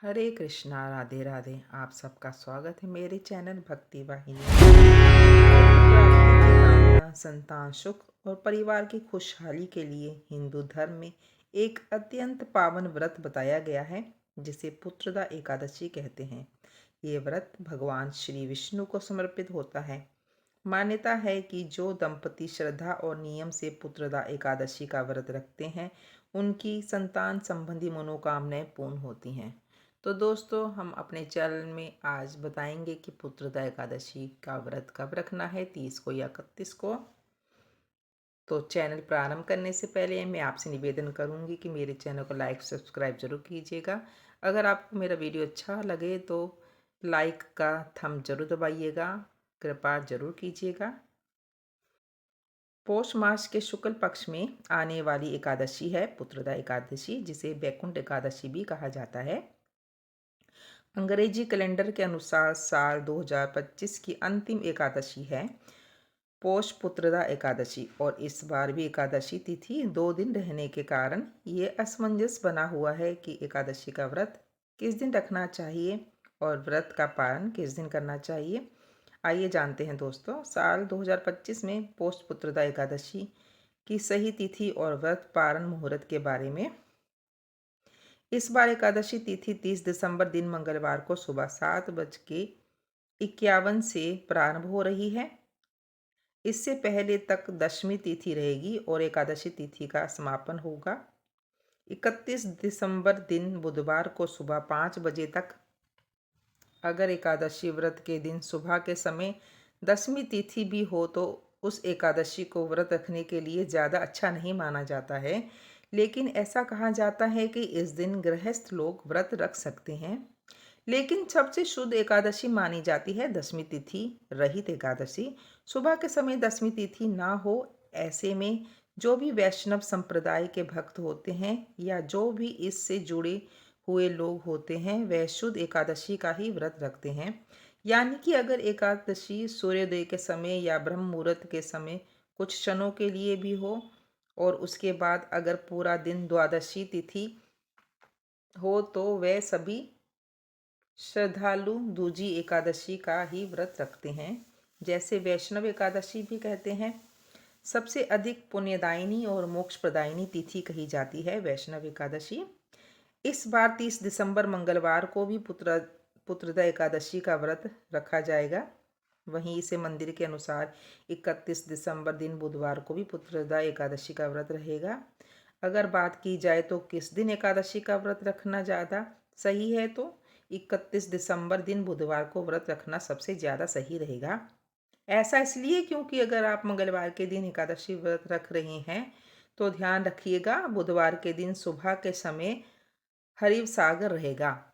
हरे कृष्णा, राधे राधे। आप सबका स्वागत है मेरे चैनल भक्ति वाहिनी। प्राप्ति की कामना, संतान सुख और परिवार की खुशहाली के लिए हिंदू धर्म में एक अत्यंत पावन व्रत बताया गया है, जिसे पुत्रदा एकादशी कहते हैं। ये व्रत भगवान श्री विष्णु को समर्पित होता है। मान्यता है कि जो दंपति श्रद्धा और नियम से पुत्रदा एकादशी का व्रत रखते हैं, उनकी संतान संबंधी मनोकामनाएं पूर्ण होती हैं। तो दोस्तों, हम अपने चैनल में आज बताएंगे कि पुत्रदा एकादशी का व्रत कब रखना है, 30 को या 31 को। तो चैनल प्रारंभ करने से पहले मैं आपसे निवेदन करूंगी कि मेरे चैनल को लाइक सब्सक्राइब जरूर कीजिएगा। अगर आपको मेरा वीडियो अच्छा लगे तो लाइक का थंब जरूर दबाइएगा, कृपा जरूर कीजिएगा। पौष मास के शुक्ल पक्ष में आने वाली एकादशी है पुत्रदा एकादशी, जिसे वैकुंठ एकादशी भी कहा जाता है। अंग्रेजी कैलेंडर के अनुसार साल 2025 की अंतिम एकादशी है पौष पुत्रदा एकादशी, और इस बार भी एकादशी तिथि 2 दिन रहने के कारण ये असमंजस बना हुआ है कि एकादशी का व्रत किस दिन रखना चाहिए और व्रत का पालन किस दिन करना चाहिए। आइए जानते हैं दोस्तों, साल 2025 में पौष पुत्रदा एकादशी की सही तिथि और व्रत पारण मुहूर्त के बारे में। इस बार एकादशी तिथि 30 दिसंबर दिन मंगलवार को सुबह 7:51 से प्रारंभ हो रही है। इससे पहले तक दशमी तिथि रहेगी और एकादशी तिथि का समापन होगा 31 दिसंबर दिन बुधवार को सुबह 5 बजे तक। अगर एकादशी व्रत के दिन सुबह के समय दशमी तिथि भी हो तो उस एकादशी को व्रत रखने के लिए ज़्यादा अच्छा नहीं माना जाता है, लेकिन ऐसा कहा जाता है कि इस दिन गृहस्थ लोग व्रत रख सकते हैं। लेकिन सबसे शुद्ध एकादशी मानी जाती है दशमी तिथि रहित एकादशी। सुबह के समय दशमी तिथि ना हो, ऐसे में जो भी वैष्णव संप्रदाय के भक्त होते हैं या जो भी इससे जुड़े हुए लोग होते हैं, वह शुद्ध एकादशी का ही व्रत रखते हैं। यानी कि अगर एकादशी सूर्योदय के समय या ब्रह्म मुहूर्त के समय कुछ क्षणों के लिए भी हो, और उसके बाद अगर पूरा दिन द्वादशी तिथि हो, तो वह सभी श्रद्धालु दूजी एकादशी का ही व्रत रखते हैं, जैसे वैष्णव एकादशी भी कहते हैं। सबसे अधिक पुण्यदायिनी और मोक्ष प्रदायिनी तिथि कही जाती है वैष्णव एकादशी। इस बार 30 दिसंबर मंगलवार को भी पुत्रदा एकादशी का व्रत रखा जाएगा। वहीं इसे मंदिर के अनुसार 31 दिसंबर दिन बुधवार को भी पुत्रदा एकादशी का व्रत रहेगा। अगर बात की जाए तो किस दिन एकादशी का व्रत रखना ज़्यादा सही है, तो 31 दिसंबर दिन बुधवार को व्रत रखना सबसे ज़्यादा सही रहेगा। ऐसा इसलिए क्योंकि अगर आप मंगलवार के दिन एकादशी व्रत रख रहे हैं तो ध्यान रखिएगा, बुधवार के दिन सुबह के समय हरिव सागर रहेगा।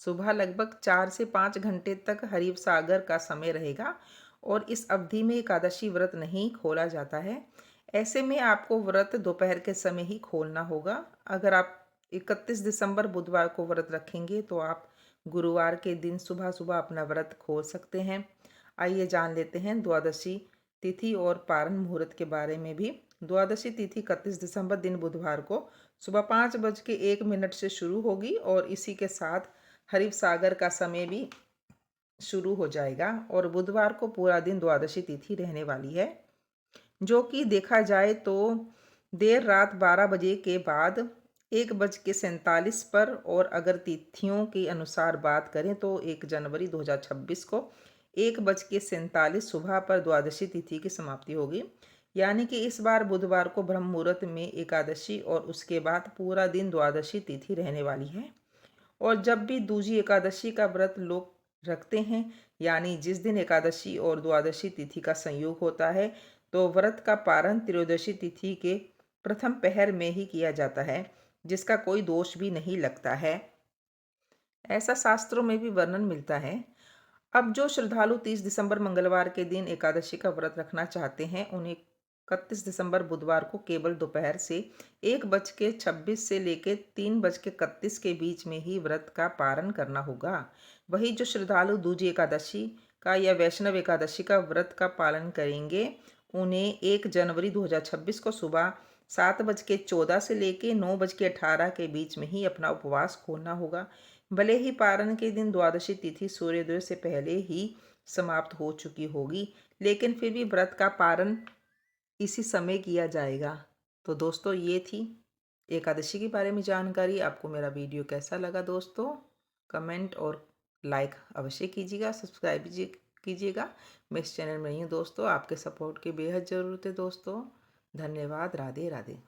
सुबह लगभग 4 से 5 घंटे तक हरिव सागर का समय रहेगा और इस अवधि में एकादशी व्रत नहीं खोला जाता है। ऐसे में आपको व्रत दोपहर के समय ही खोलना होगा। अगर आप 31 दिसंबर बुधवार को व्रत रखेंगे तो आप गुरुवार के दिन सुबह सुबह अपना व्रत खोल सकते हैं। आइए जान लेते हैं द्वादशी तिथि और पारण मुहूर्त के बारे में भी। द्वादशी तिथि 31 दिसंबर दिन बुधवार को सुबह 5:01 से शुरू होगी और इसी के साथ हरिव सागर का समय भी शुरू हो जाएगा, और बुधवार को पूरा दिन द्वादशी तिथि रहने वाली है, जो कि देखा जाए तो देर रात 12 बजे के बाद 1:47 पर, और अगर तिथियों के अनुसार बात करें तो 1 जनवरी 2026 को 1:47 सुबह पर द्वादशी तिथि की समाप्ति होगी। यानी कि इस बार बुधवार को ब्रह्म मुहूर्त में एकादशी और उसके बाद पूरा दिन द्वादशी तिथि रहने वाली है। और जब भी दूजी एकादशी का व्रत लोग रखते हैं, यानी जिस दिन एकादशी और द्वादशी तिथि का संयोग होता है, तो व्रत का पारण त्रयोदशी तिथि के प्रथम पहर में ही किया जाता है, जिसका कोई दोष भी नहीं लगता है। ऐसा शास्त्रों में भी वर्णन मिलता है। अब जो श्रद्धालु 30 दिसंबर मंगलवार के दिन एकादशी का व्रत रखना चाहते हैं, उन्हें 31 दिसंबर बुधवार को केवल दोपहर से 1:26 से लेकर 3:31 के बीच में ही व्रत का पारण करना होगा। वही जो श्रद्धालु दूजी एकादशी का या वैष्णव एकादशी का व्रत का पालन करेंगे, उन्हें 1 जनवरी 2026 को सुबह 7:14 से लेके 9:18 के बीच में ही अपना उपवास खोलना होगा। भले ही पारण के दिन द्वादशी तिथि सूर्योदय से पहले ही समाप्त हो चुकी होगी, लेकिन फिर भी व्रत का पारण इसी समय किया जाएगा। तो दोस्तों, ये थी एकादशी के बारे में जानकारी। आपको मेरा वीडियो कैसा लगा दोस्तों? कमेंट और लाइक अवश्य कीजिएगा, सब्सक्राइब भी कीजिएगा। मैं इस चैनल में नई हूँ दोस्तों, आपके सपोर्ट की बेहद ज़रूरत है दोस्तों। धन्यवाद। राधे राधे।